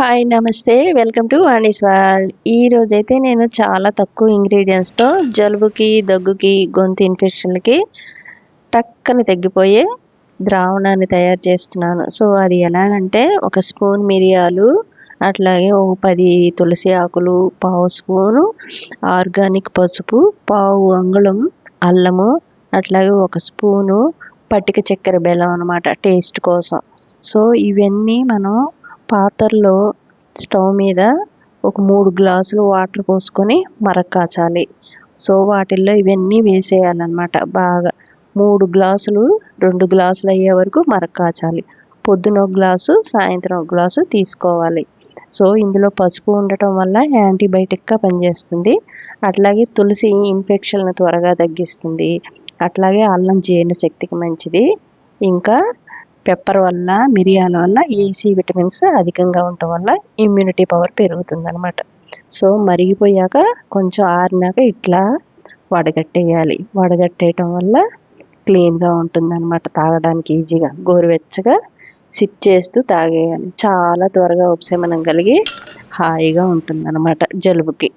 Hi నమస్తే welcome to Vani's world. ఈరోజైతే నేను చాలా తక్కువ ఇంగ్రీడియంట్స్తో జలుబుకి దగ్గుకి గొంతు ఇన్ఫెక్షన్లకి టక్కని తగ్గిపోయే ద్రావణాన్ని తయారు చేస్తున్నాను. సో అది ఎలాగంటే ఒక స్పూన్ మిరియాలు, అట్లాగే ఒక 10 తులసి ఆకులు, పావు స్పూను ఆర్గానిక్ పసుపు, పావు అంగుళం అల్లము, అట్లాగే ఒక స్పూను పట్టిక చక్కెర బెల్లం అనమాట టేస్ట్ కోసం. సో ఇవన్నీ మనం పాత్రలో స్టవ్ మీద ఒక 3 గ్లాసులు వాటర్ పోసుకొని మరక్కాచాలి. సో వాటిల్లో ఇవన్నీ వేసేయాలన్నమాట. బాగా 3 గ్లాసులు 2 గ్లాసులు అయ్యే వరకు మరక్కాచాలి. పొద్దున ఒక గ్లాసు, సాయంత్రం ఒక గ్లాసు తీసుకోవాలి. సో ఇందులో పసుపు ఉండటం వల్ల యాంటీబయాటిక్గా పనిచేస్తుంది. అట్లాగే తులసి ఇన్ఫెక్షన్లను త్వరగా తగ్గిస్తుంది. అట్లాగే అల్లం జీర్ణశక్తికి మంచిది. ఇంకా పెప్పర్ వల్ల, మిరియాల వల్ల ఏసీ విటమిన్స్ అధికంగా ఉండటం వల్ల ఇమ్యూనిటీ పవర్ పెరుగుతుందన్నమాట. సో మరిగిపోయాక కొంచెం ఆరినాక ఇట్లా వడగట్టేయాలి. వడగట్టేయటం వల్ల క్లీన్గా ఉంటుందన్నమాట. తాగడానికి ఈజీగా గోరువెచ్చగా సిప్ చేస్తూ తాగేయాలి. చాలా త్వరగా ఉపశమనం కలిగి హాయిగా ఉంటుందన్నమాట జలుబుకి.